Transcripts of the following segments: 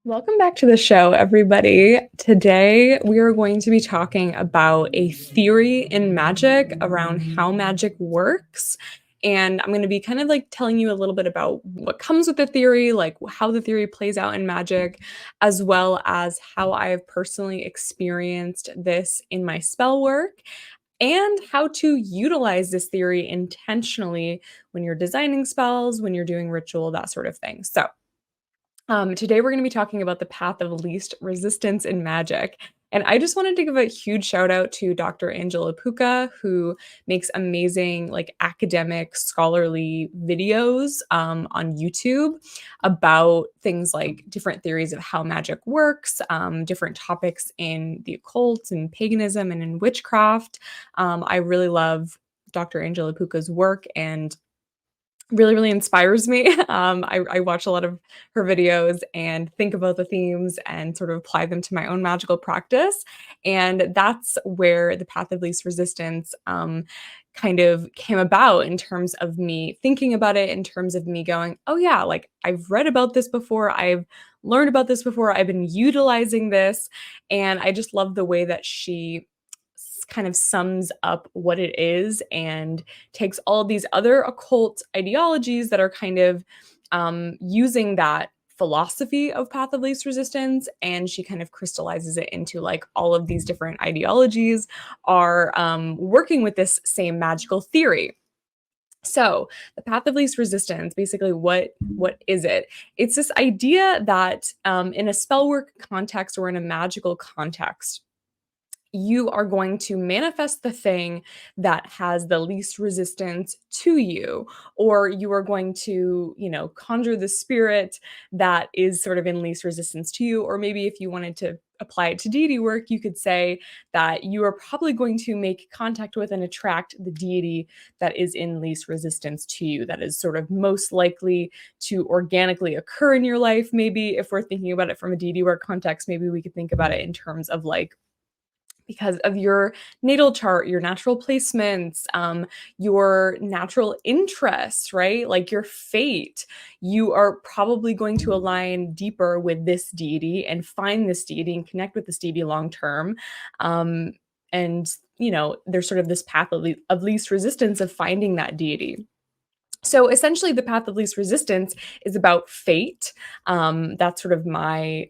Welcome back to the show, everybody. Today, we are going to be talking about a theory in magic around how magic works. And I'm going to be kind of like telling you a little bit about what comes with the theory, like how the theory plays out in magic, as well as how I have personally experienced this in my spell work, and how to utilize this theory intentionally when you're designing spells, when you're doing ritual, that sort of thing. Today we're going to be talking about the path of least resistance in magic. And I just wanted to give a huge shout out to Dr. Angela Puca, who makes amazing, like academic, scholarly videos on YouTube about things like different theories of how magic works, different topics in the occult and paganism and in witchcraft. I really love Dr. Angela Puca's work and really inspires me. I watch a lot of her videos and think about the themes and sort of apply them to my own magical practice. And that's where the path of least resistance kind of came about in terms of me thinking about it, in terms of me going, oh, yeah, like I've read about this before. I've learned about this before. I've been utilizing this. And I just love the way that she kind of sums up what it is and takes all these other occult ideologies that are kind of using that philosophy of path of least resistance, and she kind of crystallizes it into like all of these different ideologies are working with this same magical theory. So the path of least resistance, basically, what is it? It's this idea that in a spell work context or in a magical context, you are going to manifest the thing that has the least resistance to you, or you are going to, conjure the spirit that is sort of in least resistance to you. Or maybe if you wanted to apply it to deity work, you could say that you are probably going to make contact with and attract the deity that is in least resistance to you, that is sort of most likely to organically occur in your life. Maybe if we're thinking about it from a deity work context, maybe we could think about it in terms of like, because of your natal chart, your natural placements, your natural interests, right? Like your fate, you are probably going to align deeper with this deity and find this deity and connect with this deity long term. And, there's sort of this path of least resistance of finding that deity. So essentially, the path of least resistance is about fate. That's sort of my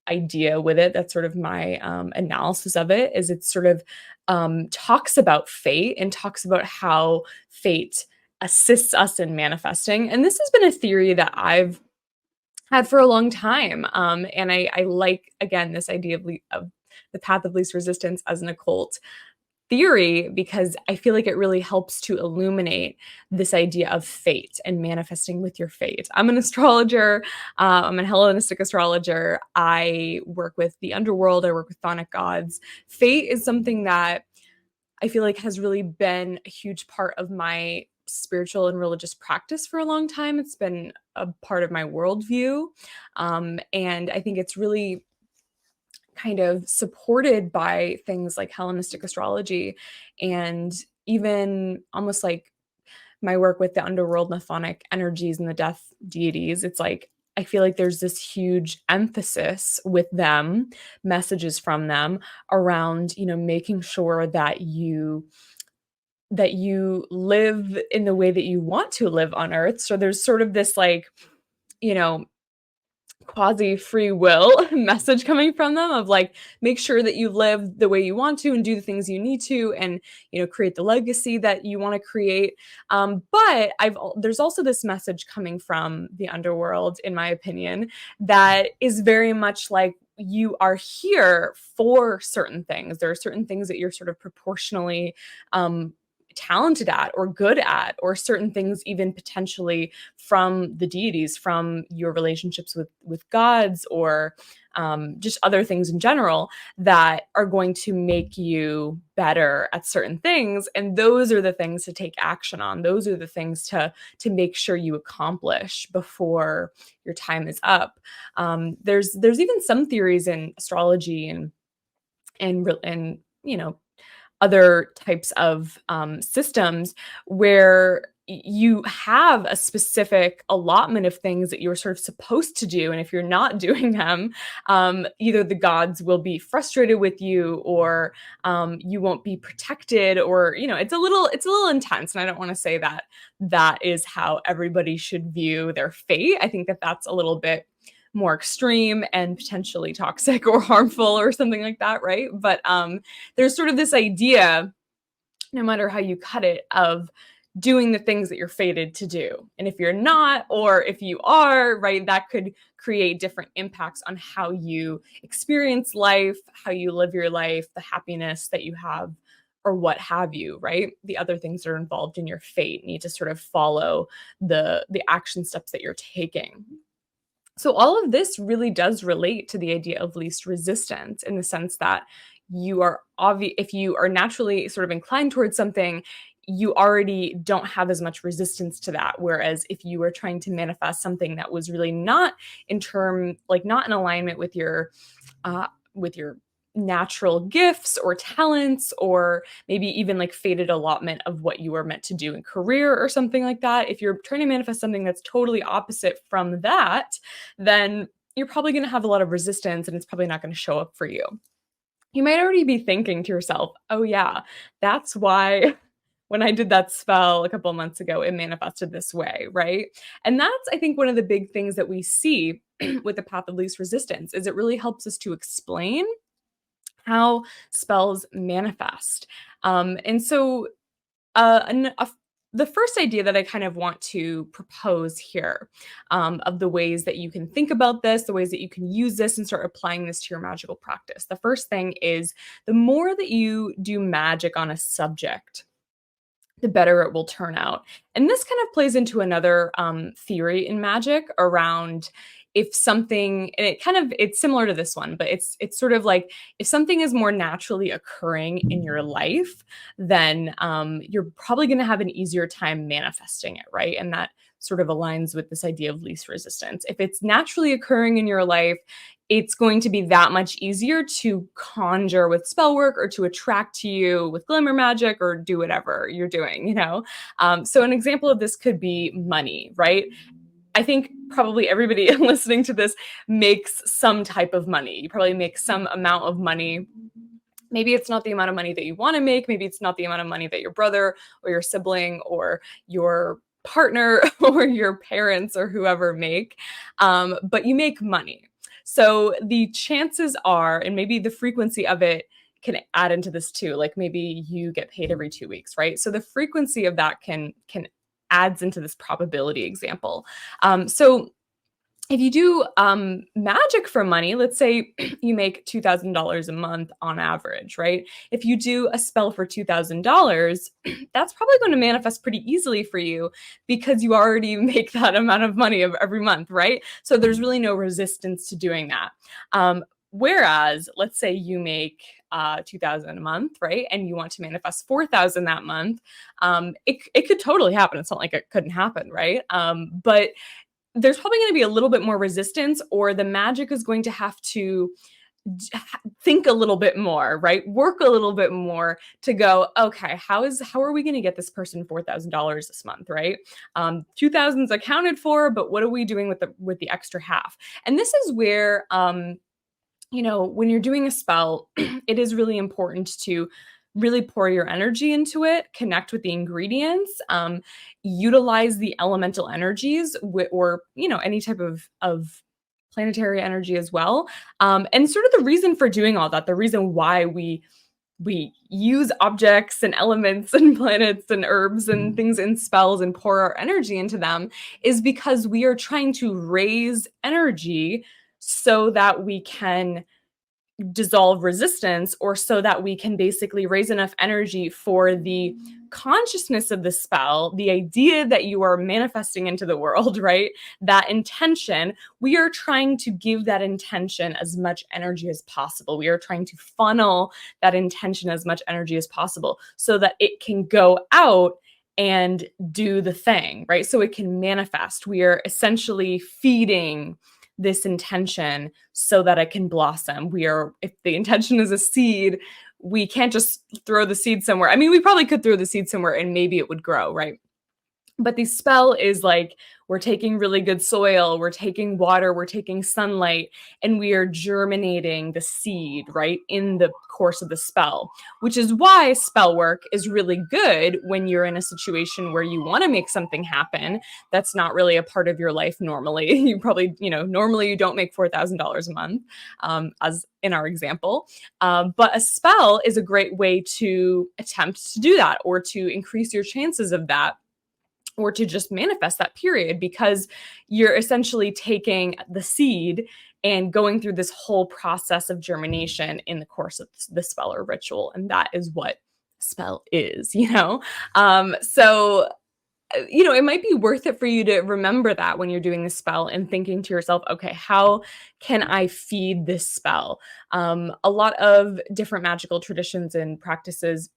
idea with it. That's sort of my analysis of it. Is it sort of talks about fate and talks about how fate assists us in manifesting. And this has been a theory that I've had for a long time. And I like, again, this idea of the path of least resistance as an occult theory, because I feel like it really helps to illuminate this idea of fate and manifesting with your fate. I'm an astrologer. I'm a Hellenistic astrologer. I work with the underworld. I work with chthonic gods. Fate is something that I feel like has really been a huge part of my spiritual and religious practice for a long time. It's been a part of my worldview. And I think it's really kind of supported by things like Hellenistic astrology and even almost like my work with the underworld chthonic energies and the death deities. It's like I feel like there's this huge emphasis with them, messages from them around, making sure that you live in the way that you want to live on earth. So there's sort of this like, you know, quasi free will message coming from them of like, make sure that you live the way you want to and do the things you need to, and create the legacy that you want to create. But there's also this message coming from the underworld, in my opinion, that is very much like, you are here for certain things. There are certain things that you're sort of proportionally talented at or good at, or certain things even potentially from the deities, from your relationships with gods, or just other things in general that are going to make you better at certain things. And those are the things to take action on. Those are the things to make sure you accomplish before your time is up. There's even some theories in astrology and other types of systems where you have a specific allotment of things that you're sort of supposed to do, and if you're not doing them, either the gods will be frustrated with you, or you won't be protected, or it's a little intense. And I don't want to say that that is how everybody should view their fate. I think that that's a little bit more extreme and potentially toxic or harmful or something like that, right? But there's sort of this idea, no matter how you cut it, of doing the things that you're fated to do. And if you're not, or if you are, right, that could create different impacts on how you experience life, how you live your life, the happiness that you have, or what have you, right? The other things that are involved in your fate need to sort of follow the action steps that you're taking. So all of this really does relate to the idea of least resistance, in the sense that you are obvious, if you are naturally sort of inclined towards something, you already don't have as much resistance to that. Whereas if you were trying to manifest something that was really not not in alignment with your natural gifts or talents, or maybe even like fated allotment of what you were meant to do in career or something like that, if you're trying to manifest something that's totally opposite from that, then you're probably going to have a lot of resistance, and it's probably not going to show up for you. You might already be thinking to yourself, oh yeah, that's why when I did that spell a couple of months ago, it manifested this way, right? And that's, I think, one of the big things that we see with the path of least resistance, is it really helps us to explain how spells manifest. And so, the first idea that I kind of want to propose here, of the ways that you can think about this, the ways that you can use this and start applying this to your magical practice. The first thing is, the more that you do magic on a subject, the better it will turn out. And this kind of plays into another theory in magic around, if something, and it's similar to this one, but it's sort of like, if something is more naturally occurring in your life, then you're probably going to have an easier time manifesting it, right? And that sort of aligns with this idea of least resistance. If it's naturally occurring in your life, it's going to be that much easier to conjure with spell work, or to attract to you with glimmer magic, or do whatever you're doing. So an example of this could be money, right? I think probably everybody listening to this makes some type of money. You probably make some amount of money. Maybe it's not the amount of money that you want to make. Maybe it's not the amount of money that your brother or your sibling or your partner or your parents or whoever make, but you make money. So the chances are, and maybe the frequency of it can add into this too. Like maybe you get paid every 2 weeks, right? So the frequency of that can adds into this probability example. So if you do magic for money, let's say you make $2,000 a month on average, right? If you do a spell for $2,000, that's probably going to manifest pretty easily for you, because you already make that amount of money every month, right? So there's really no resistance to doing that. Whereas, let's say you make $2,000 a month, right? And you want to manifest $4,000 that month. It could totally happen. It's not like it couldn't happen, right? But there's probably going to be a little bit more resistance, or the magic is going to have to think a little bit more, right? Work a little bit more to go, okay, how are we going to get this person $4,000 this month, right? 2,000's accounted for, but what are we doing with the extra half? And this is where, when you're doing a spell, it is really important to really pour your energy into it, connect with the ingredients, utilize the elemental energies, or any type of planetary energy as well. And sort of the reason for doing all that, the reason why we use objects and elements and planets and herbs and things in spells and pour our energy into them, is because we are trying to raise energy so that we can dissolve resistance, or so that we can basically raise enough energy for the consciousness of the spell, the idea that you are manifesting into the world, right? That intention, we are trying to give that intention as much energy as possible. We are trying to funnel that intention as much energy as possible so that it can go out and do the thing, right? So it can manifest. We are essentially feeding this intention so that it can blossom. If the intention is a seed, we can't just throw the seed somewhere. I mean, we probably could throw the seed somewhere and maybe it would grow, right? But the spell is like, we're taking really good soil, we're taking water, we're taking sunlight, and we are germinating the seed, right, in the course of the spell, which is why spell work is really good when you're in a situation where you want to make something happen that's not really a part of your life normally. You probably, normally you don't make $4,000 a month, as in our example. But a spell is a great way to attempt to do that or to increase your chances of that or to just manifest that period, because you're essentially taking the seed and going through this whole process of germination in the course of the spell or ritual. And that is what spell is. So it might be worth it for you to remember that when you're doing the spell and thinking to yourself, okay, how can I feed this spell? A lot of different magical traditions and practices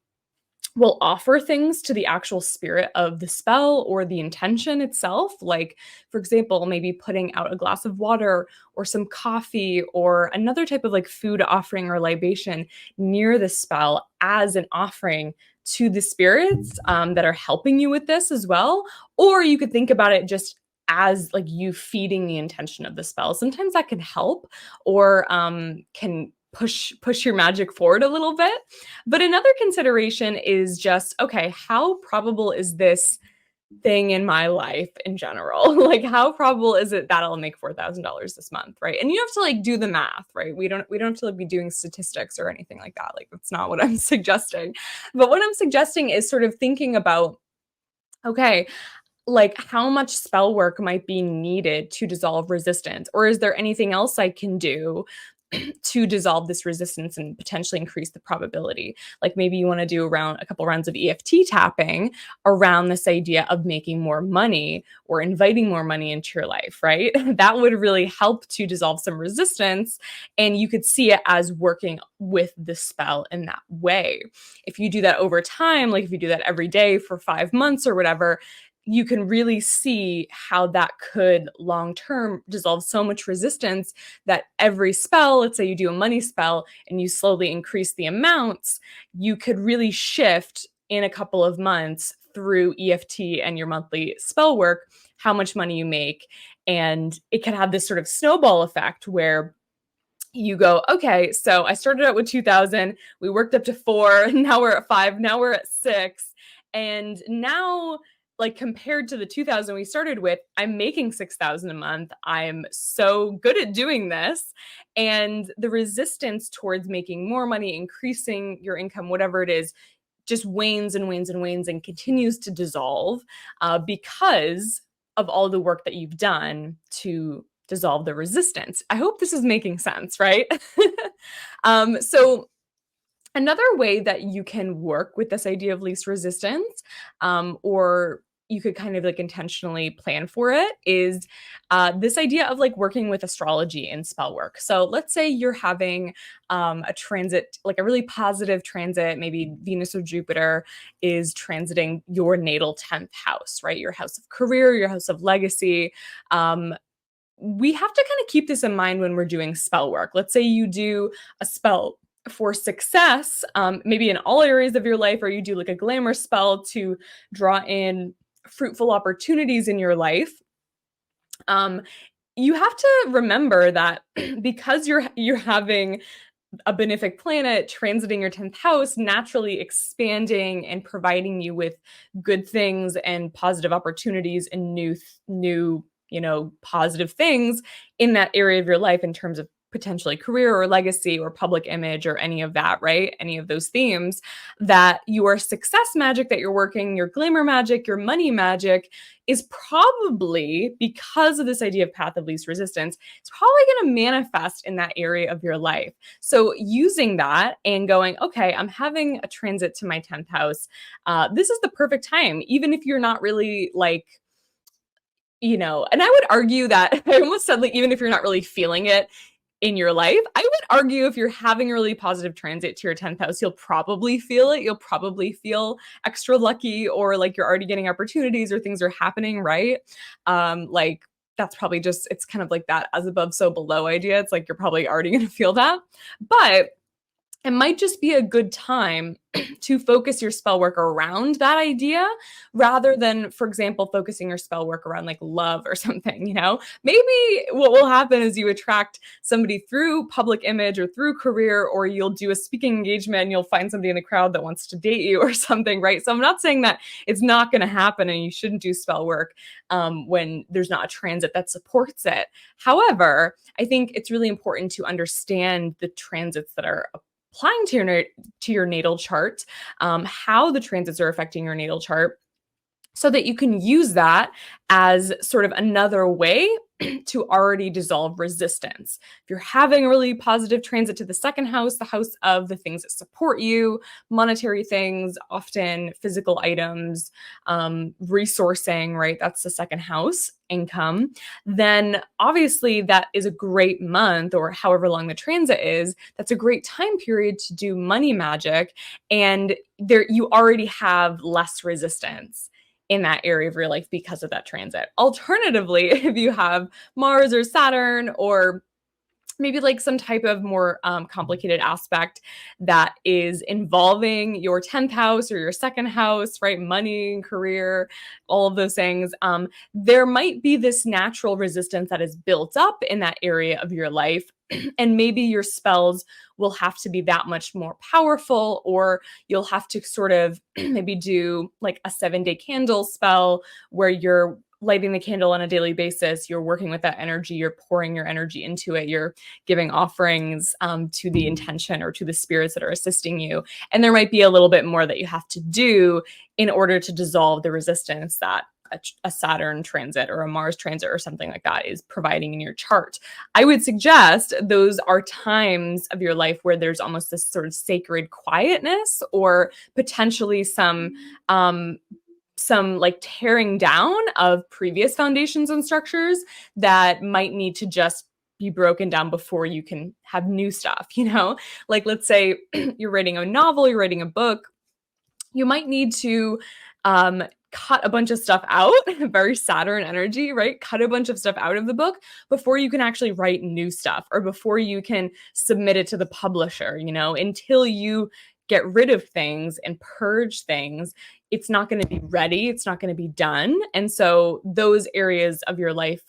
will offer things to the actual spirit of the spell or the intention itself. Like, for example, maybe putting out a glass of water or some coffee or another type of like food offering or libation near the spell as an offering to the spirits that are helping you with this as well. Or you could think about it just as like you feeding the intention of the spell. Sometimes that can help or can push your magic forward a little bit. But another consideration is just, okay, how probable is this thing in my life in general? Like, how probable is it that I'll make $4,000 this month, right? And you have to like do the math, right? We don't have to like be doing statistics or anything like that. Like, that's not what I'm suggesting. But what I'm suggesting is sort of thinking about, okay, like how much spell work might be needed to dissolve resistance, or is there anything else I can do to dissolve this resistance and potentially increase the probability? Like maybe you want to do a couple rounds of EFT tapping around this idea of making more money or inviting more money into your life, right? That would really help to dissolve some resistance, and you could see it as working with the spell in that way. If you do that over time, like if you do that every day for 5 months or whatever, you can really see how that could long-term dissolve so much resistance that every spell, let's say you do a money spell and you slowly increase the amounts, you could really shift in a couple of months through EFT and your monthly spell work, how much money you make. And it can have this sort of snowball effect where you go, okay, so I started out with 2,000, we worked up to 4, now we're at 5, now we're at 6. And now, like compared to the 2,000 we started with, I'm making 6,000 a month. I'm so good at doing this. And the resistance towards making more money, increasing your income, whatever it is, just wanes and wanes and wanes and continues to dissolve because of all the work that you've done to dissolve the resistance. I hope this is making sense, right? So another way that you can work with this idea of least resistance, or you could kind of like intentionally plan for it, is this idea of like working with astrology and spell work. So let's say you're having a transit, like a really positive transit, maybe Venus or Jupiter is transiting your natal 10th house, right? Your house of career, your house of legacy. We have to kind of keep this in mind when we're doing spell work. Let's say you do a spell for success, maybe in all areas of your life, or you do like a glamour spell to draw in fruitful opportunities in your life. You have to remember that because you're having a benefic planet transiting your 10th house, naturally expanding and providing you with good things and positive opportunities and new positive things in that area of your life in terms of potentially career or legacy or public image or any of that, right? Any of those themes, that your success magic that you're working, your glamour magic, your money magic is probably, because of this idea of path of least resistance, it's probably going to manifest in that area of your life. So using that and going, okay, I'm having a transit to my 10th house. This is the perfect time, even if you're not really like, and I would argue that I almost said like, even if you're not really feeling it in your life, I would argue if you're having a really positive transit to your 10th house, you'll probably feel it. You'll probably feel extra lucky, or like you're already getting opportunities or things are happening, right? Like that's probably just, it's kind of like that as above, so below idea. It's like, you're probably already going to feel that. But it might just be a good time to focus your spell work around that idea rather than, for example, focusing your spell work around like love or something. Maybe what will happen is you attract somebody through public image or through career, or you'll do a speaking engagement and you'll find somebody in the crowd that wants to date you or something, right? So I'm not saying that it's not going to happen and you shouldn't do spell work when there's not a transit that supports it. However, I think it's really important to understand the transits that are applying to your natal chart, how the transits are affecting your natal chart, so that you can use that as sort of another way to already dissolve resistance. If you're having a really positive transit to the second house, the house of the things that support you, monetary things, often physical items, resourcing, right? That's the second house, income. Then obviously that is a great month, or however long the transit is. That's a great time period to do money magic. And there you already have less resistance in that area of your life because of that transit. Alternatively, if you have Mars or Saturn, or maybe like some type of more complicated aspect that is involving your 10th house or your second house, right? Money, career, all of those things. There might be this natural resistance that is built up in that area of your life. And maybe your spells will have to be that much more powerful, or you'll have to sort of maybe do like a 7-day candle spell where you're lighting the candle on a daily basis. You're working with that energy. You're pouring your energy into it. You're giving offerings to the intention or to the spirits that are assisting you. And there might be a little bit more that you have to do in order to dissolve the resistance that a Saturn transit or a Mars transit or something like that is providing in your chart. I would suggest those are times of your life where there's almost this sort of sacred quietness, or potentially some like tearing down of previous foundations and structures that might need to just be broken down before you can have new stuff. Like, let's say you're writing a novel, you're writing a book, you might need to cut a bunch of stuff out, very Saturn energy, right? Cut a bunch of stuff out of the book before you can actually write new stuff, or before you can submit it to the publisher. Until you get rid of things and purge things, it's not going to be ready. It's not going to be done. And so those areas of your life,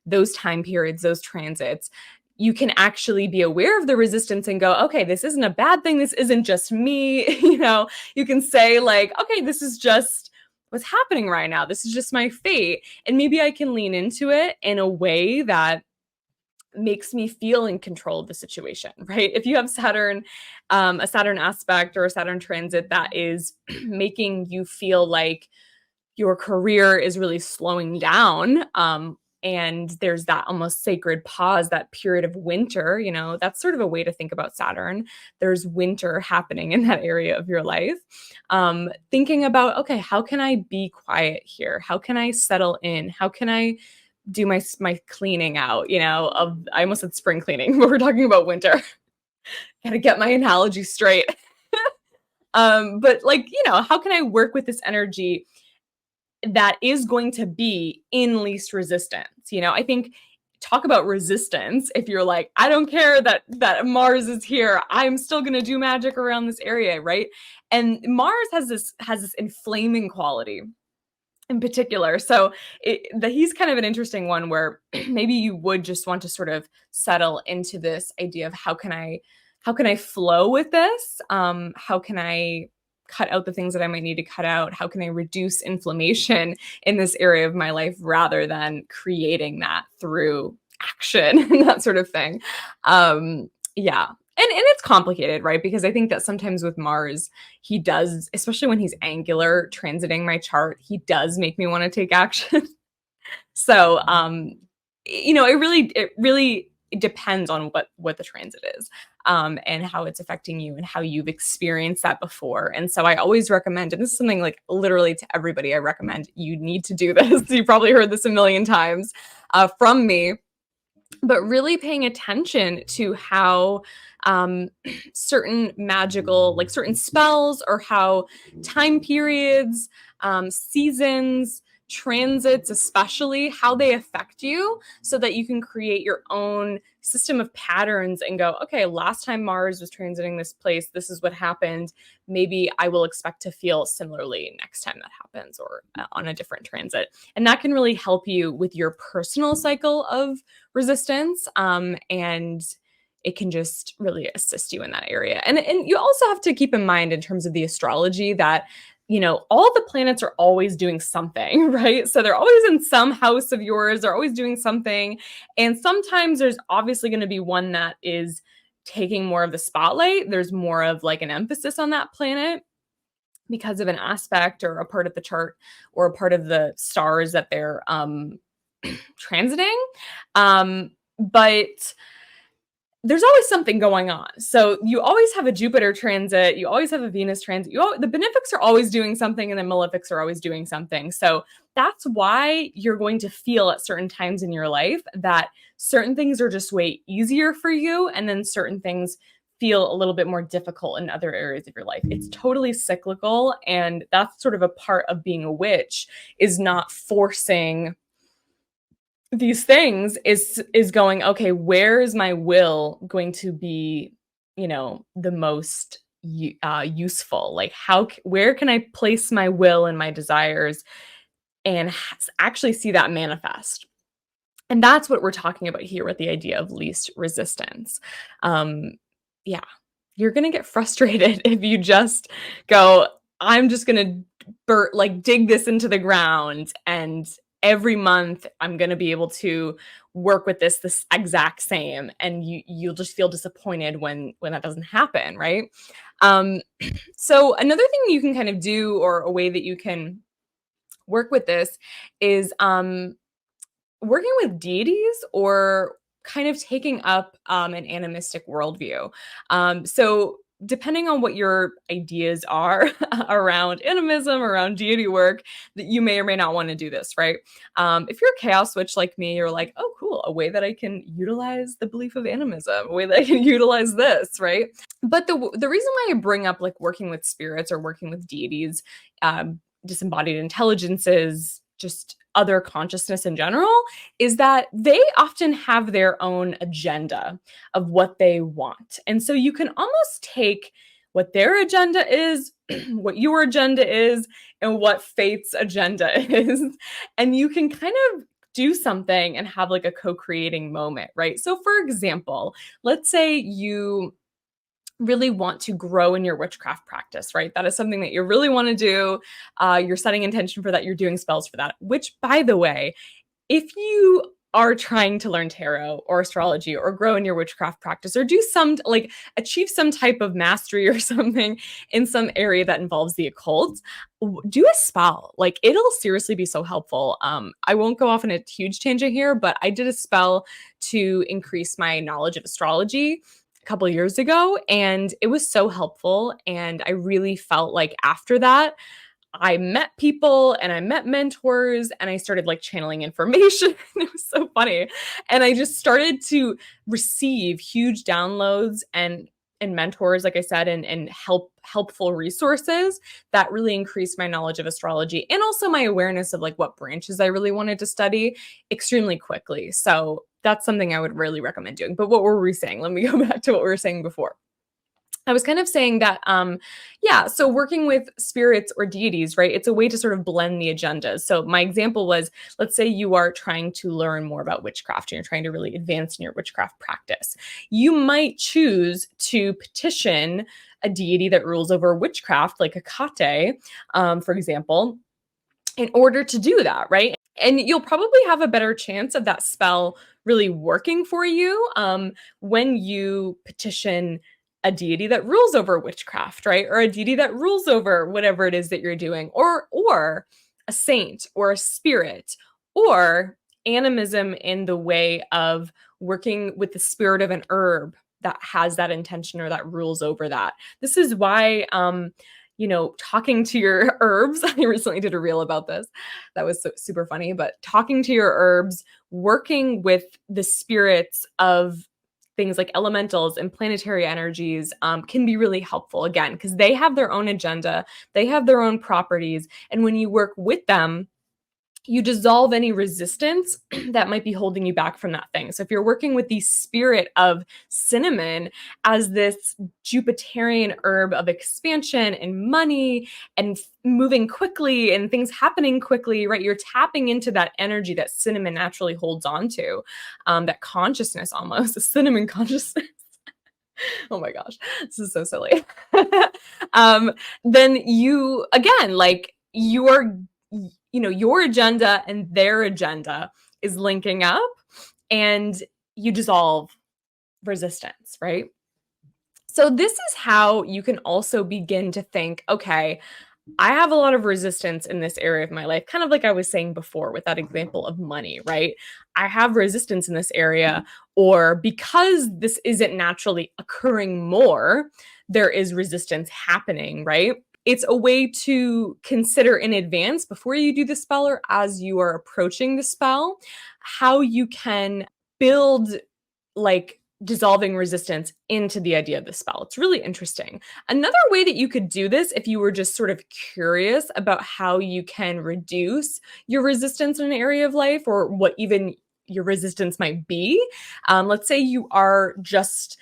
those time periods, those transits, you can actually be aware of the resistance and go, okay, this isn't a bad thing. This isn't just me. You can say like, okay, this is just what's happening right now. This is just my fate. And maybe I can lean into it in a way that makes me feel in control of the situation, right? If you have Saturn, a Saturn aspect or a Saturn transit that is making you feel like your career is really slowing down, and there's that almost sacred pause, that period of winter, that's sort of a way to think about Saturn. There's winter happening in that area of your life. Thinking about, okay, how can I be quiet here? How can I settle in? How can I do my cleaning out, I almost said spring cleaning, but we're talking about winter. Gotta get my analogy straight. But like, how can I work with this energy that is going to be in least resistance? I think, talk about resistance. If you're like, I don't care that Mars is here, I'm still going to do magic around this area, right? And Mars has this inflaming quality in particular. So he's kind of an interesting one where maybe you would just want to sort of settle into this idea of how can I flow with this? How can I cut out the things that I might need to cut out? How can I reduce inflammation in this area of my life rather than creating that through action and that sort of thing? Yeah. And it's complicated, right? Because I think that sometimes with Mars, he does, especially when he's angular transiting my chart, he does make me want to take action. So, it really depends on what the transit is, and how it's affecting you and how you've experienced that before. And so I always recommend, and this is something like literally to everybody, I recommend you need to do this. You probably heard this a million times from me. But really paying attention to how certain magical, like certain spells, or how time periods, seasons, transits, especially how they affect you, so that you can create your own system of patterns and go, okay, last time Mars was transiting this place, this is what happened. Maybe I will expect to feel similarly next time that happens, or on a different transit. And that can really help you with your personal cycle of resistance. And it can just really assist you in that area. And you also have to keep in mind, in terms of the astrology, that all the planets are always doing something, right? So they're always in some house of yours, they're always doing something. And sometimes there's obviously going to be one that is taking more of the spotlight. There's more of like an emphasis on that planet because of an aspect or a part of the chart or a part of the stars that they're transiting. But there's always something going on. So you always have a Jupiter transit, you always have a Venus transit. The benefics are always doing something, and the malefics are always doing something. So that's why you're going to feel at certain times in your life that certain things are just way easier for you, and then certain things feel a little bit more difficult in other areas of your life. It's totally cyclical, and that's sort of a part of being a witch, is not forcing these things, is going, okay, where is my will going to be, the most useful? Like, where can I place my will and my desires and actually see that manifest? And that's what we're talking about here with the idea of least resistance. Yeah, you're gonna get frustrated if you just go, I'm just gonna dig this into the ground, and every month I'm going to be able to work with this exact same, and you'll just feel disappointed when that doesn't happen, right? So another thing you can kind of do, or a way that you can work with this, is working with deities, or kind of taking up an animistic worldview. So depending on what your ideas are around animism, around deity work, that you may or may not want to do this, right? If you're a chaos witch like me, you're like, oh, cool, a way that I can utilize the belief of animism, a way that I can utilize this, right? But the reason why I bring up like working with spirits or working with deities, disembodied intelligences, just other consciousness in general, is that they often have their own agenda of what they want. And so you can almost take what their agenda is, what your agenda is, and what fate's agenda is, and you can kind of do something and have like a co-creating moment, right? So for example, let's say you really want to grow in your witchcraft practice, right? That is something that you really want to do. You're setting intention for that. You're doing spells for that, which, by the way, if you are trying to learn tarot or astrology or grow in your witchcraft practice, or do achieve some type of mastery or something in some area that involves the occult, do a spell. Like, it'll seriously be so helpful. I won't go off on a huge tangent here, but I did a spell to increase my knowledge of astrology couple years ago, and it was so helpful. And I really felt like after that, I met people and I met mentors, and I started like channeling information. It was so funny. And I just started to receive huge downloads and mentors, like I said, and helpful resources that really increased my knowledge of astrology, and also my awareness of like what branches I really wanted to study extremely quickly. So that's something I would really recommend doing. But what were we saying? Let me go back to what we were saying before. I was kind of saying that, so working with spirits or deities, right? It's a way to sort of blend the agendas. So my example was, let's say you are trying to learn more about witchcraft and you're trying to really advance in your witchcraft practice. You might choose to petition a deity that rules over witchcraft, like a kate, for example, in order to do that, right? And you'll probably have a better chance of that spell really working for you when you petition a deity that rules over witchcraft, right? Or a deity that rules over whatever it is that you're doing, or a saint or a spirit, or animism in the way of working with the spirit of an herb that has that intention or that rules over that. This is why talking to your herbs, I recently did a reel about this. That was super funny, but talking to your herbs, working with the spirits of things like elementals and planetary energies can be really helpful, again, because they have their own agenda, they have their own properties. And when you work with them, you dissolve any resistance that might be holding you back from that thing. So if you're working with the spirit of cinnamon as this Jupiterian herb of expansion and money and moving quickly and things happening quickly, right? You're tapping into that energy that cinnamon naturally holds on to, that consciousness almost, the cinnamon consciousness. Oh my gosh, this is so silly. um, then you, again, like your agenda and their agenda is linking up, and you dissolve resistance, right? So this is how you can also begin to think, okay, I have a lot of resistance in this area of my life, kind of like I was saying before with that example of money, right? I have resistance in this area, or because this isn't naturally occurring more, there is resistance happening, right? It's a way to consider in advance before you do the spell or as you are approaching the spell, how you can build like dissolving resistance into the idea of the spell. It's really interesting. Another way that you could do this, if you were just sort of curious about how you can reduce your resistance in an area of life, or what even your resistance might be. Let's say you are just,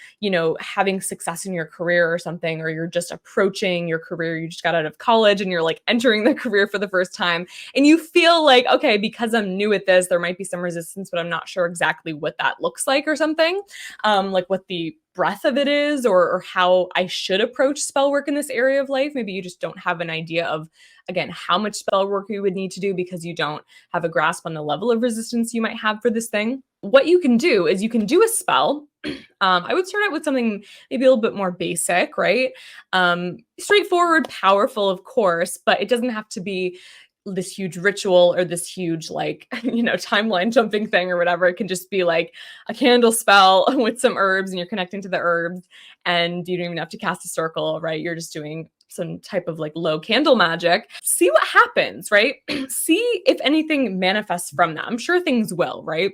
having success in your career or something, or you're just approaching your career. You just got out of college and you're like entering the career for the first time. And you feel like, okay, because I'm new at this, there might be some resistance, but I'm not sure exactly what that looks like or something. Like what the breadth of it is, or how I should approach spell work in this area of life. Maybe you just don't have an idea of, again, how much spell work you would need to do because you don't have a grasp on the level of resistance you might have for this thing. What you can do is you can do a spell. I would start out with something maybe a little bit more basic, right? Straightforward, powerful, of course, but it doesn't have to be this huge ritual or this huge timeline jumping thing or whatever. It can just be like a candle spell with some herbs, and you're connecting to the herbs, and you don't even have to cast a circle, right? You're just doing some type of like low candle magic. See what happens, right? See if anything manifests from that. I'm sure things will, right?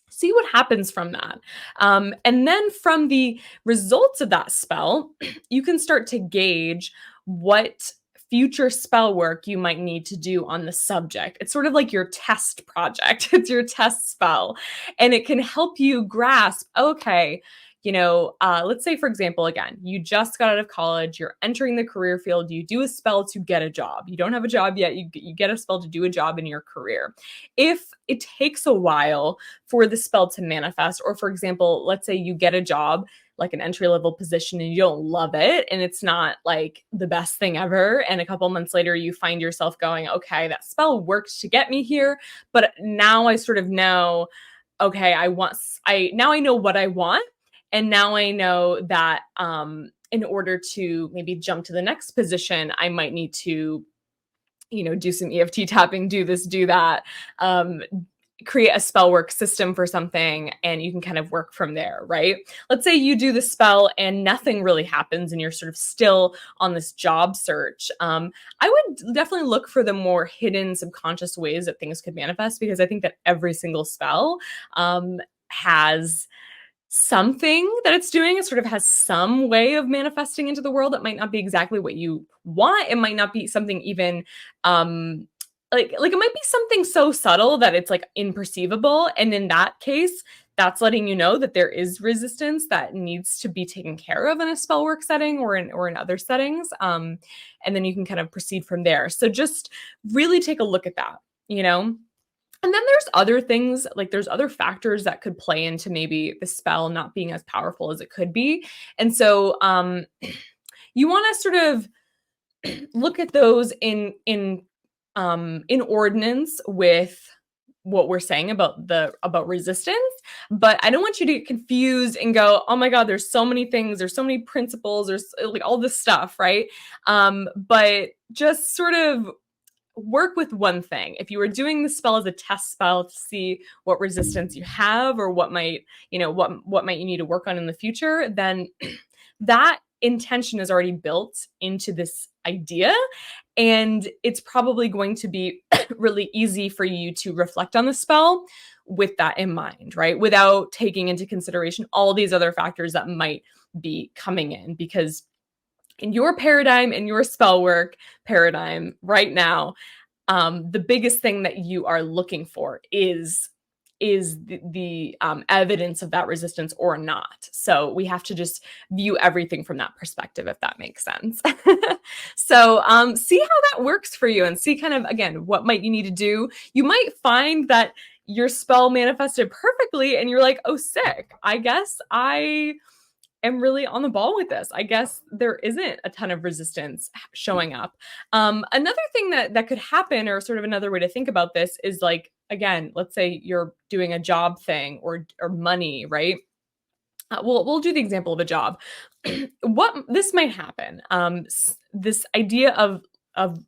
See what happens from that. And then from the results of that spell, you can start to gauge what future spell work you might need to do on the subject. It's sort of like your test project. It's your test spell. And it can help you grasp, okay, let's say, for example, again, you just got out of college, you're entering the career field, you do a spell to get a job. You don't have a job yet, you get a spell to do a job in your career. If it takes a while for the spell to manifest, or for example, let's say you get a job, like an entry-level position, and you don't love it, and it's not like the best thing ever, and a couple months later you find yourself going, okay, that spell worked to get me here, but now I sort of know, okay, now I know what I want. And now I know that in order to maybe jump to the next position, I might need to, do some EFT tapping, do this, do that, create a spell work system for something, and you can kind of work from there, right? Let's say you do the spell and nothing really happens and you're sort of still on this job search. I would definitely look for the more hidden subconscious ways that things could manifest, because I think that every single spell has something that it's doing. It sort of has some way of manifesting into the world that might not be exactly what you want. It might not be something even like it might be something so subtle that it's like imperceivable, and in that case, that's letting you know that there is resistance that needs to be taken care of in a spell work setting or in other settings, and then you can kind of proceed from there. So just really take a look at that. And then there's other things, like there's other factors that could play into maybe the spell not being as powerful as it could be. And so you want to sort of look at those in ordinance with what we're saying about resistance. But I don't want you to get confused and go, oh my God, there's so many things, there's so many principles, there's like all this stuff, right? But just sort of work with one thing. If you were doing the spell as a test spell to see what resistance you have, or what might you need to work on in the future, then that intention is already built into this idea, and it's probably going to be really easy for you to reflect on the spell with that in mind, right? Without taking into consideration all these other factors that might be coming in, because in your paradigm, in your spell work paradigm right now, the biggest thing that you are looking for is the evidence of that resistance or not. So we have to just view everything from that perspective, if that makes sense. So see how that works for you and see kind of, again, what might you need to do. You might find that your spell manifested perfectly and you're like, oh, sick. I guess I am really on the ball with this. I guess there isn't a ton of resistance showing up. Another thing that could happen, or sort of another way to think about this, is like, again, let's say you're doing a job thing or money, right? We'll do the example of a job. What this might happen, this idea of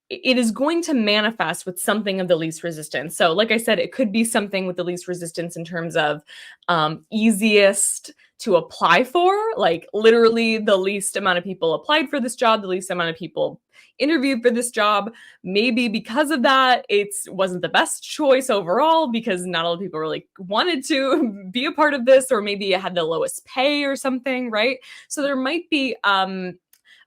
it is going to manifest with something of the least resistance. So like I said, it could be something with the least resistance in terms of easiest to apply for, like literally the least amount of people applied for this job, the least amount of people interviewed for this job. Maybe because of that, it wasn't the best choice overall because not all the people really wanted to be a part of this, or maybe it had the lowest pay or something, right? So there might be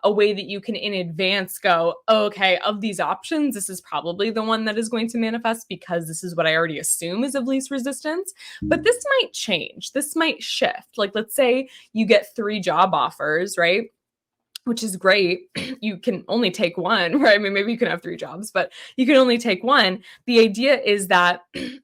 a way that you can in advance go, oh, okay, of these options, this is probably the one that is going to manifest because this is what I already assume is of least resistance. But this might change. This might shift. Like, let's say you get 3 job offers, right? Which is great. You can only take one, right? I mean, maybe you can have 3 jobs, but you can only take one. The idea is that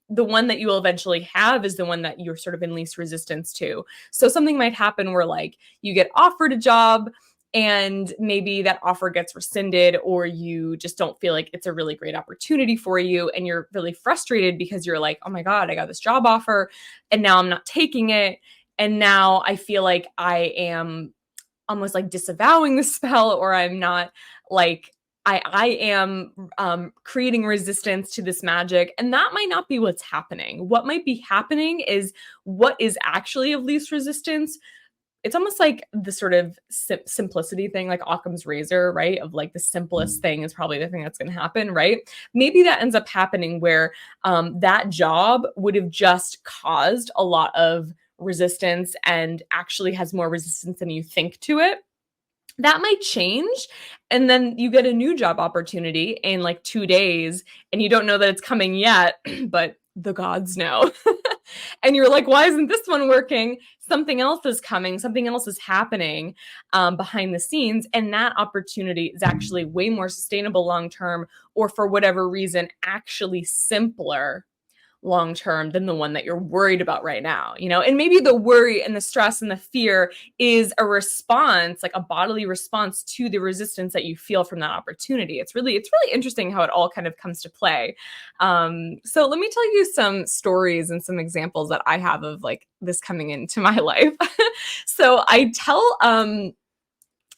the one that you will eventually have is the one that you're sort of in least resistance to. So something might happen where like you get offered a job and maybe that offer gets rescinded, or you just don't feel like it's a really great opportunity for you. And you're really frustrated because you're like, oh my God, I got this job offer and now I'm not taking it. And now I feel like I am almost like disavowing the spell, or I'm not like, I am creating resistance to this magic. And that might not be what's happening. What might be happening is what is actually of least resistance. It's almost like the sort of simplicity thing, like Occam's razor, right? Of like the simplest thing is probably the thing that's going to happen, right? Maybe that ends up happening where that job would have just caused a lot of resistance and actually has more resistance than you think to it. That might change. And then you get a new job opportunity in like 2 days and you don't know that it's coming yet, but the gods know. And you're like, why isn't this one working? Something else is coming. Something else is happening behind the scenes. And that opportunity is actually way more sustainable long-term, or for whatever reason, actually simpler long-term than the one that you're worried about right now, you know? And maybe the worry and the stress and the fear is a response, like a bodily response to the resistance that you feel from that opportunity. It's really interesting how it all kind of comes to play. So let me tell you some stories and some examples that I have of like this coming into my life. So I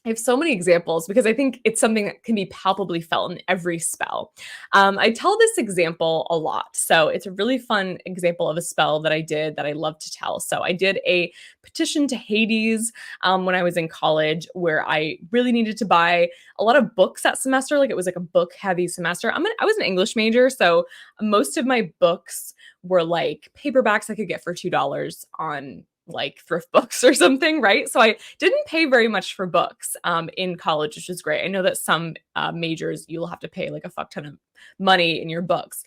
have so many examples because I think it's something that can be palpably felt in every spell. I tell this example a lot. So it's a really fun example of a spell that I did that I love to tell. So I did a petition to Hades when I was in college, where I really needed to buy a lot of books that semester. Like it was like a book heavy semester. I was an English major, so most of my books were like paperbacks I could get for $2 on like thrift books or something, right? So I didn't pay very much for books in college, which is great. I know that some majors you'll have to pay like a fuck ton of money in your books.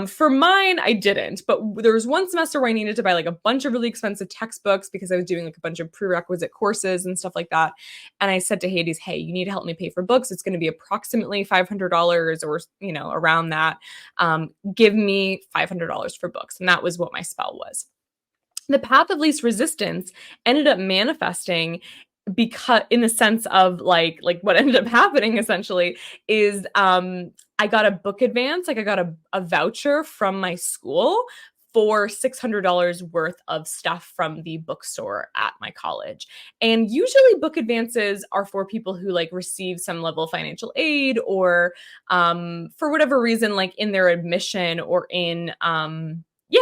For mine, I didn't, but there was one semester where I needed to buy like a bunch of really expensive textbooks because I was doing like a bunch of prerequisite courses and stuff like that. And I said to Hades, hey, you need to help me pay for books. It's going to be approximately $500 or, you know, around that. Give me $500 for books. And that was what my spell was. The path of least resistance ended up manifesting because in the sense of like what ended up happening essentially is I got a book advance, like I got a voucher from my school for $600 worth of stuff from the bookstore at my college. And usually book advances are for people who like receive some level of financial aid, or for whatever reason, like in their admission or in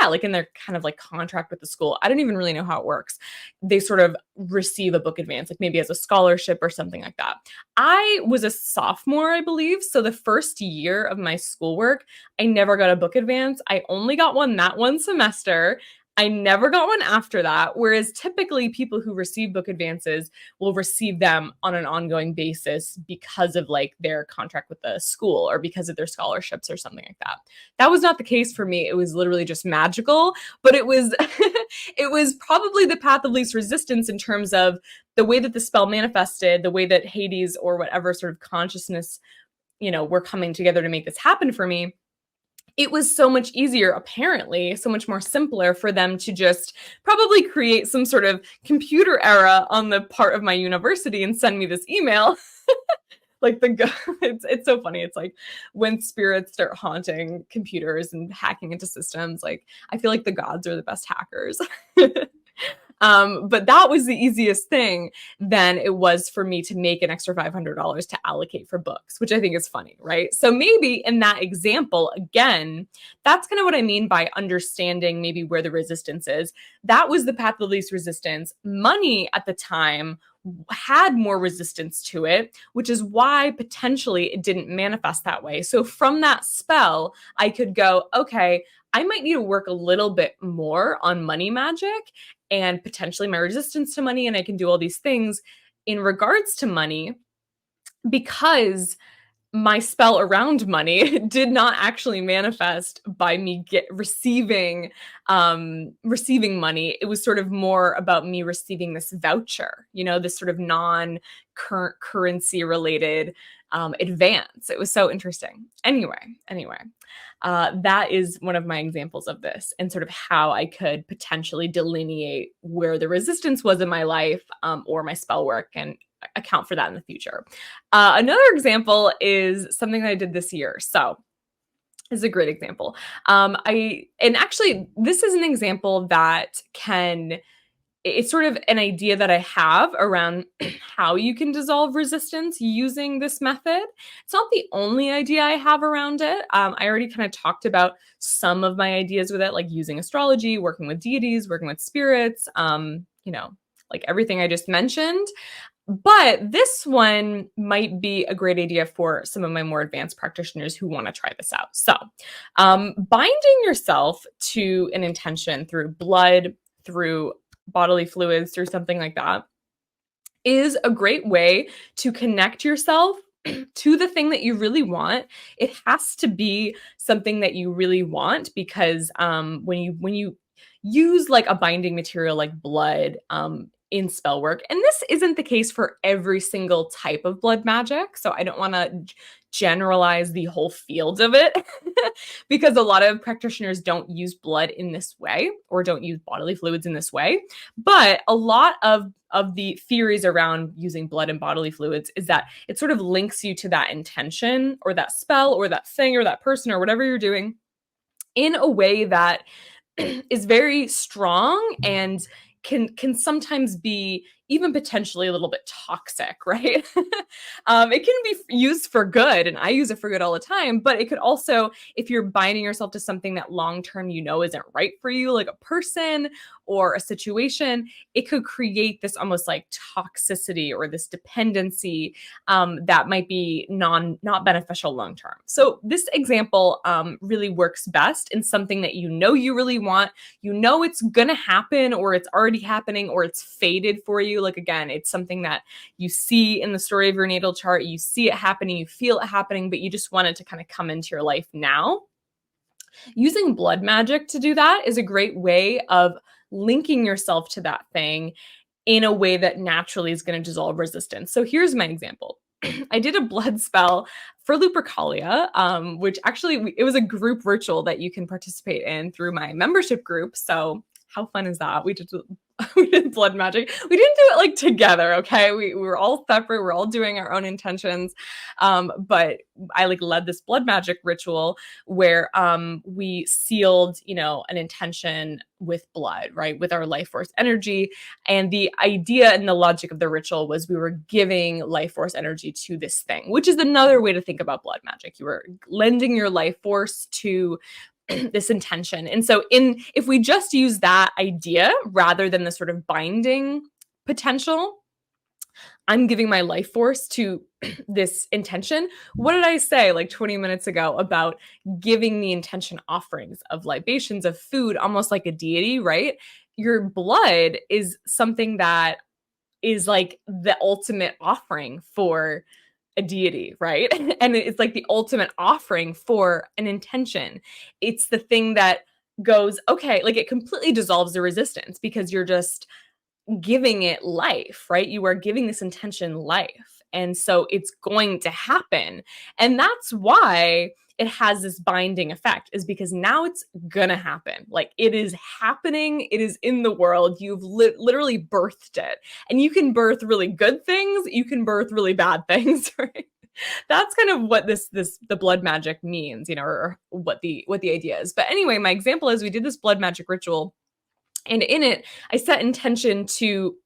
like in their kind of like contract with the school. I don't even really know how it works. They sort of receive a book advance, like maybe as a scholarship or something like that. I was a sophomore, I believe. So the first year of my schoolwork, I never got a book advance. I only got one that one semester. I never got one after that. Whereas typically people who receive book advances will receive them on an ongoing basis because of like their contract with the school or because of their scholarships or something like that. That was not the case for me. It was literally just magical, but it was it was probably the path of least resistance in terms of the way that the spell manifested, the way that Hades or whatever sort of consciousness, were coming together to make this happen for me. It was so much easier, apparently, so much more simpler for them to just probably create some sort of computer error on the part of my university and send me this email. Like it's so funny. It's like when spirits start haunting computers and hacking into systems, like I feel like the gods are the best hackers. But that was the easiest thing than it was for me to make an extra $500 to allocate for books, which I think is funny, right? So maybe in that example, again, that's kind of what I mean by understanding maybe where the resistance is. That was the path of least resistance. Money at the time had more resistance to it, which is why potentially it didn't manifest that way. So from that spell, I could go, okay, I might need to work a little bit more on money magic and potentially my resistance to money, and I can do all these things in regards to money because my spell around money did not actually manifest by me receiving money. It was sort of more about me receiving this voucher, this sort of non-current currency related advance. It was so interesting. Anyway, that is one of my examples of this and sort of how I could potentially delineate where the resistance was in my life or my spell work and account for that in the future. Another example is something that I did this year. So this is a great example. Actually, this is an example that it's sort of an idea that I have around how you can dissolve resistance using this method. It's not the only idea I have around it. I already kind of talked about some of my ideas with it, like using astrology, working with deities, working with spirits, like everything I just mentioned. But this one might be a great idea for some of my more advanced practitioners who want to try this out. So, binding yourself to an intention through blood, through bodily fluids, through something like that, is a great way to connect yourself to the thing that you really want. It has to be something that you really want because when you use like a binding material like blood, in spell work. And this isn't the case for every single type of blood magic. So I don't want to generalize the whole field of it because a lot of practitioners don't use blood in this way or don't use bodily fluids in this way. But a lot of the theories around using blood and bodily fluids is that it sort of links you to that intention or that spell or that thing or that person or whatever you're doing in a way that is very strong and can sometimes be even potentially a little bit toxic, right? It can be used for good, and I use it for good all the time, but it could also, if you're binding yourself to something that long-term isn't right for you, like a person or a situation, it could create this almost like toxicity or this dependency that might be not beneficial long-term. So this example really works best in something that you really want, it's gonna happen or it's already happening or it's fated for you. Like again, it's something that you see in the story of your natal chart, you see it happening, you feel it happening, but you just want it to kind of come into your life now. Using blood magic to do that is a great way of linking yourself to that thing in a way that naturally is going to dissolve resistance. So here's my example. I did a blood spell for Lupercalia, which actually it was a group ritual that you can participate in through my membership group. So how fun is that? We did blood magic. We didn't do it like together, okay? We were all separate. We're all doing our own intentions. But I like led this blood magic ritual where we sealed, an intention with blood, right? With our life force energy. And the idea and the logic of the ritual was we were giving life force energy to this thing, which is another way to think about blood magic. You were lending your life force to this intention. And so if we just use that idea rather than the sort of binding potential, I'm giving my life force to this intention. What did I say like 20 minutes ago about giving the intention offerings of libations, of food, almost like a deity, right? Your blood is something that is like the ultimate offering for a deity, right? And it's like the ultimate offering for an intention. It's the thing that goes, okay, like it completely dissolves the resistance because you're just giving it life, right? You are giving this intention life. And so it's going to happen. And that's why it has this binding effect, is because now it's gonna happen. Like it is happening, it is in the world. You've literally birthed it. And you can birth really good things, you can birth really bad things, right? That's kind of what the blood magic means, you know, or what the idea is. But anyway, my example is we did this blood magic ritual, and in it, I set intention to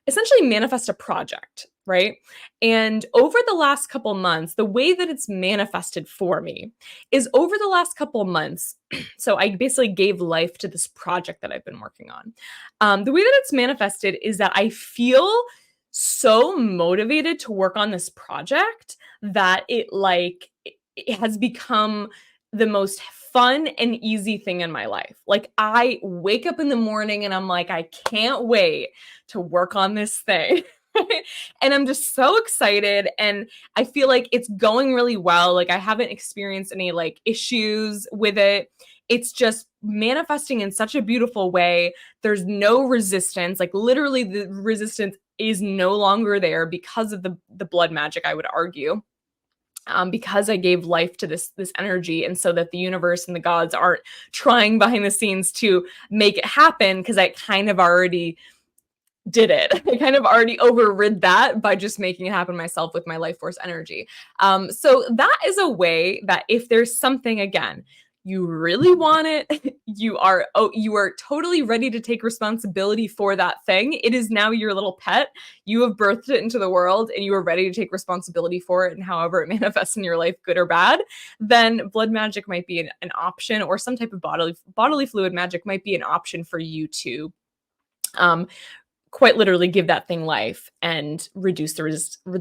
essentially manifest a project, right? And over the last couple months, the way that it's manifested for me is over the last couple months. So I basically gave life to this project that I've been working on. The way that it's manifested is that I feel so motivated to work on this project that it has become the most fun and easy thing in my life. Like I wake up in the morning and I'm like, I can't wait to work on this thing. And I'm just so excited, and I feel like it's going really well. Like I haven't experienced any like issues with it. It's just manifesting in such a beautiful way. There's no resistance. Like literally the resistance is no longer there because of the blood magic, I would argue. Because I gave life to this energy, and so that the universe and the gods aren't trying behind the scenes to make it happen, because I kind of already did it. I kind of already overrid that by just making it happen myself with my life force energy. So that is a way that if there's something, again, you really want it, you are totally ready to take responsibility for that thing. It is now your little pet. You have birthed it into the world and you are ready to take responsibility for it, and however it manifests in your life, good or bad, then blood magic might be an option, or some type of bodily fluid magic might be an option for you to quite literally give that thing life and reduce the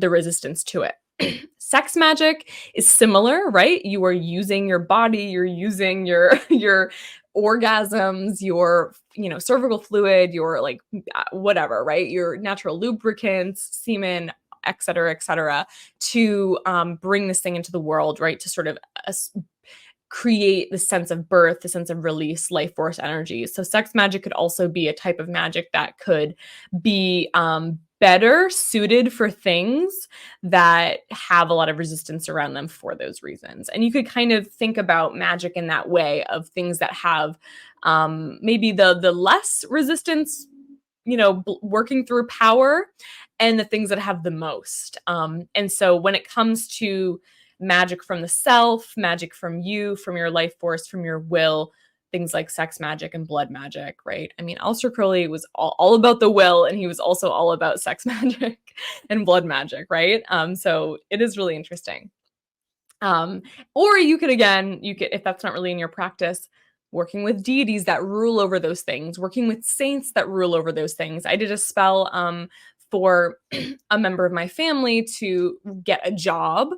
resistance to it. Sex magic is similar, right? You are using your body, you're using your orgasms, your cervical fluid, your like whatever, right? Your natural lubricants, semen, et cetera, to bring this thing into the world, right? To sort of create the sense of birth, the sense of release, life force energy. So sex magic could also be a type of magic that could be better suited for things that have a lot of resistance around them for those reasons. And you could kind of think about magic in that way, of things that have maybe the less resistance, working through power, and the things that have the most. And so when it comes to magic from the self, magic from you, from your life force, from your will, things like sex magic and blood magic, right? I mean, Aleister Crowley was all about the will, and he was also all about sex magic and blood magic, right? So it is really interesting. Or you could, if that's not really in your practice, working with deities that rule over those things, working with saints that rule over those things. I did a spell for a member of my family to get a job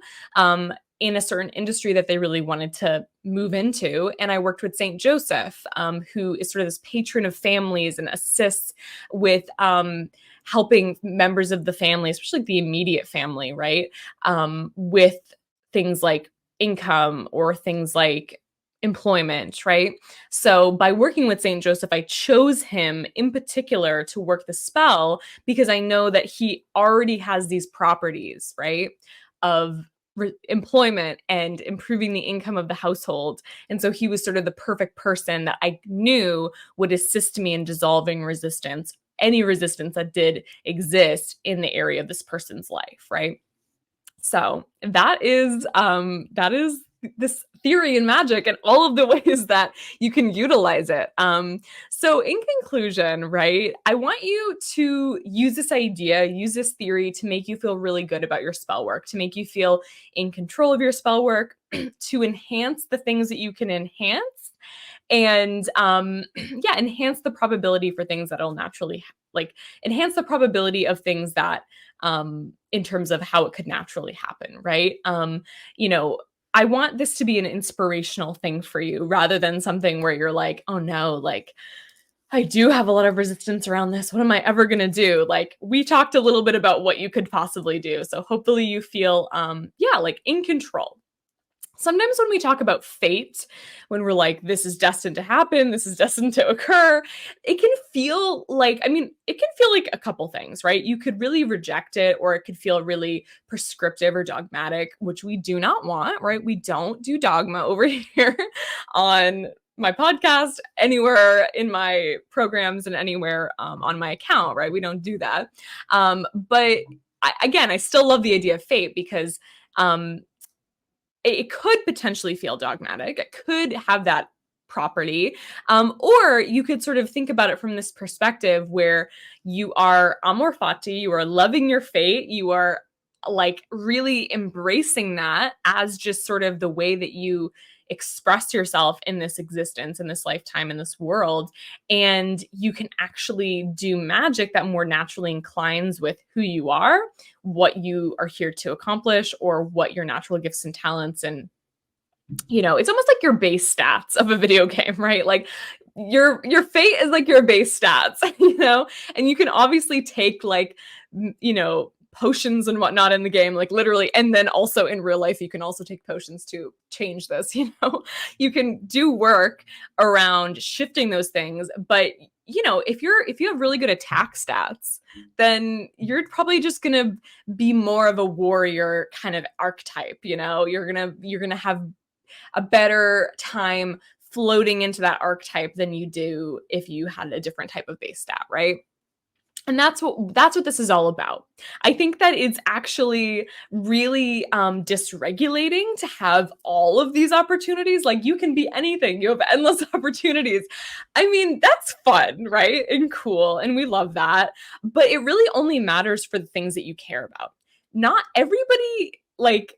in a certain industry that they really wanted to move into. And I worked with Saint Joseph, who is sort of this patron of families and assists with helping members of the family, especially the immediate family, right? With things like income or things like employment, right? So by working with Saint Joseph, I chose him in particular to work the spell because I know that he already has these properties, right, of employment and improving the income of the household. And so he was sort of the perfect person that I knew would assist me in dissolving resistance, any resistance that did exist in the area of this person's life, right? So that is this theory in magic and all of the ways that you can utilize it. So in conclusion, right, I want you to use this idea, use this theory to make you feel really good about your spell work, to make you feel in control of your spell work, to enhance the things that you can enhance, and yeah, enhance the probability for things that'll naturally like enhance the probability of things that in terms of how it could naturally happen, right? You know, I want this to be an inspirational thing for you rather than something where you're like, oh no, like I do have a lot of resistance around this. What am I ever going to do? Like we talked a little bit about what you could possibly do. So hopefully you feel yeah, like in control. Sometimes when we talk about fate, when we're like, this is destined to happen, this is destined to occur, it can feel like, I mean, it can feel like a couple things, right? You could really reject it, or it could feel really prescriptive or dogmatic, which we do not want, right? We don't do dogma over here on my podcast, anywhere in my programs, and anywhere on my account, right? We don't do that. But again, I still love the idea of fate because it could potentially feel dogmatic. It could have that property. Or you could sort of think about it from this perspective where you are amor fati, you are loving your fate, you are like really embracing that as just sort of the way that you express yourself in this existence, in this lifetime, in this world. And you can actually do magic that more naturally inclines with who you are, what you are here to accomplish, or what your natural gifts and talents. And you know, it's almost like your base stats of a video game, right? Like your fate is like your base stats, you know, and you can obviously take like you know, potions and whatnot in the game, like literally, and then also in real life you can also take potions to change this. You know, you can do work around shifting those things, but you know, if you have really good attack stats, then you're probably just gonna be more of a warrior kind of archetype. You know, you're gonna have a better time floating into that archetype than you do if you had a different type of base stat, right? And that's what this is all about. I think that it's actually really dysregulating to have all of these opportunities. Like you can be anything. You have endless opportunities. I mean, that's fun, right? And cool. And we love that. But it really only matters for the things that you care about. Not everybody like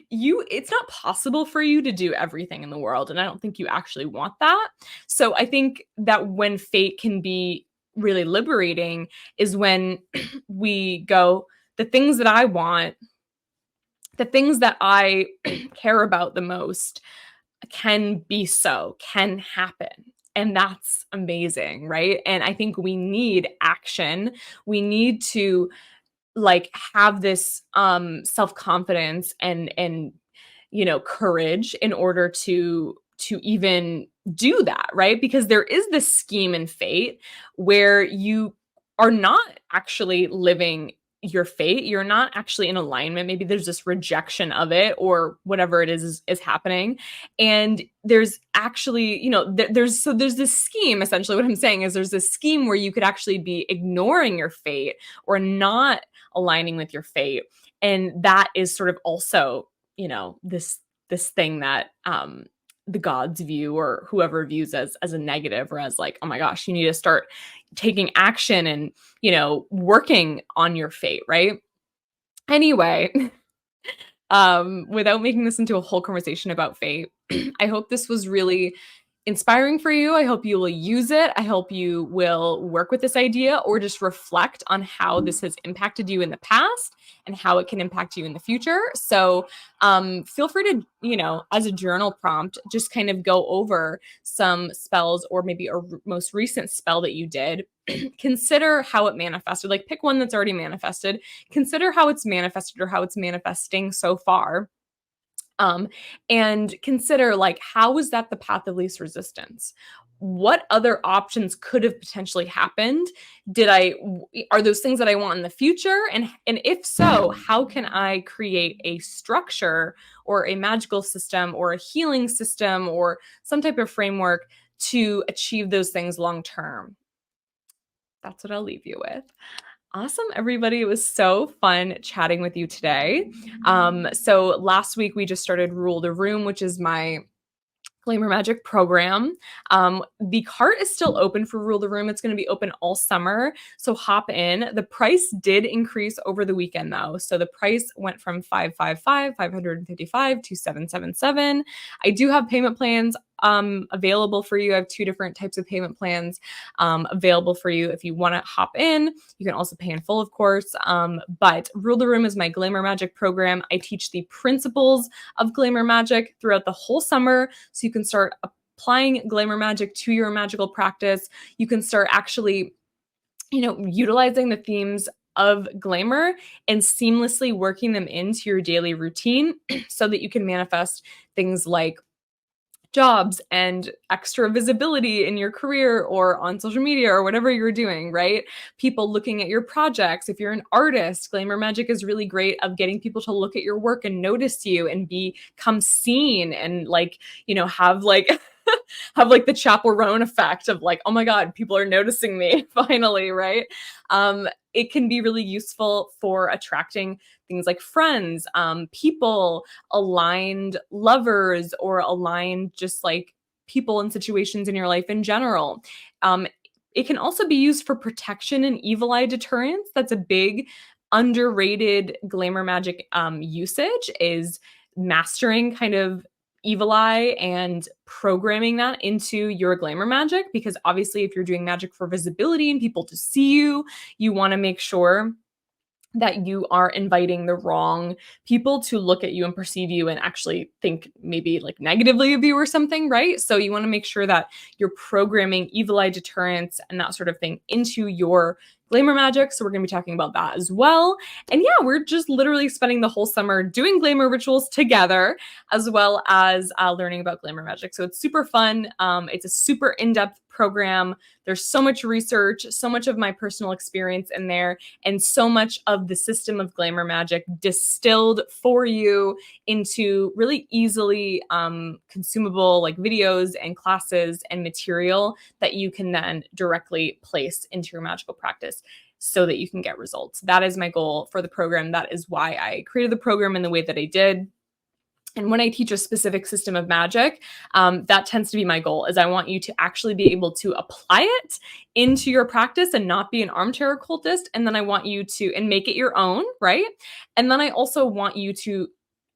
you, it's not possible for you to do everything in the world. And I don't think you actually want that. So I think that when fate can be really liberating is when we go, the things that I want, the things that I care about the most can be so, can happen. And that's amazing, right? And I think we need action. We need to like have this self-confidence and you know, courage in order to even do that, right? Because there is this scheme in fate where you are not actually living your fate. You're not actually in alignment. Maybe there's this rejection of it or whatever it is happening. And there's actually, you know, there's this scheme. Essentially what I'm saying is there's this scheme where you could actually be ignoring your fate or not aligning with your fate. And that is sort of also, you know, this thing that the gods view or whoever views as a negative or as like, oh my gosh, you need to start taking action and, you know, working on your fate, right? Anyway, without making this into a whole conversation about fate, I hope this was really inspiring for you. I hope you will use it. I hope you will work with this idea or just reflect on how this has impacted you in the past and how it can impact you in the future. So feel free to, you know, as a journal prompt, just kind of go over some spells or maybe a most recent spell that you did. Consider how it manifested. Like pick one that's already manifested. Consider how it's manifested or how it's manifesting so far. And consider like, how is that the path of least resistance? What other options could have potentially happened? Are those things that I want in the future? And if so, how can I create a structure or a magical system or a healing system or some type of framework to achieve those things long term? That's what I'll leave you with. Awesome, everybody. It was so fun chatting with you today. So last week we just started Rule the Room, which is my Glamour Magic program. The cart is still open for Rule the Room. It's going to be open all summer. So hop in. The price did increase over the weekend though. So the price went from $555 to $777. I do have payment plans available for you. I have 2 different types of payment plans available for you if you want to hop in. You can also pay in full, of course. But Rule the Room is my glamour magic program. I teach the principles of glamour magic throughout the whole summer, so you can start applying glamour magic to your magical practice. You can start actually, utilizing the themes of glamour and seamlessly working them into your daily routine so that you can manifest things like jobs and extra visibility in your career or on social media or whatever you're doing, right? People looking at your projects. If you're an artist, glamour magic is really great of getting people to look at your work and notice you and become seen and have have the chaperone effect of oh my God, people are noticing me finally, right? It can be really useful for attracting things like friends, people, aligned lovers, or aligned just people and situations in your life in general. It can also be used for protection and evil eye deterrence. That's a big underrated glamour magic usage, is mastering kind of evil eye and programming that into your glamour magic, because obviously if you're doing magic for visibility and people to see you, you want to make sure that you are inviting the wrong people to look at you and perceive you and actually think maybe negatively of you or something, right? So you want to make sure that you're programming evil eye deterrence and that sort of thing into your glamour magic. So we're going to be talking about that as well. And yeah, we're just literally spending the whole summer doing glamour rituals together, as well as learning about glamour magic. So it's super fun. It's a super in-depth program. There's so much research, so much of my personal experience in there, and so much of the system of glamour magic distilled for you into really easily consumable videos and classes and material that you can then directly place into your magical practice so that you can get results. That is my goal for the program. That is why I created the program in the way that I did. And when I teach a specific system of magic, that tends to be my goal, is I want you to actually be able to apply it into your practice and not be an armchair occultist. And then I want you to, and make it your own, right? And then I also want you to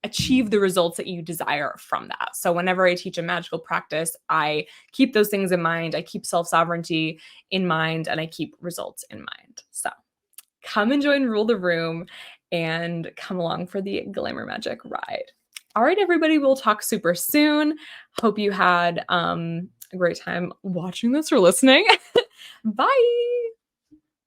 achieve the results that you desire from that. So whenever I teach a magical practice, I keep those things in mind. I keep self-sovereignty in mind, and I keep results in mind. So come and join Rule the Room and come along for the glamour magic ride. All right, everybody, we'll talk super soon. Hope you had a great time watching this or listening. Bye.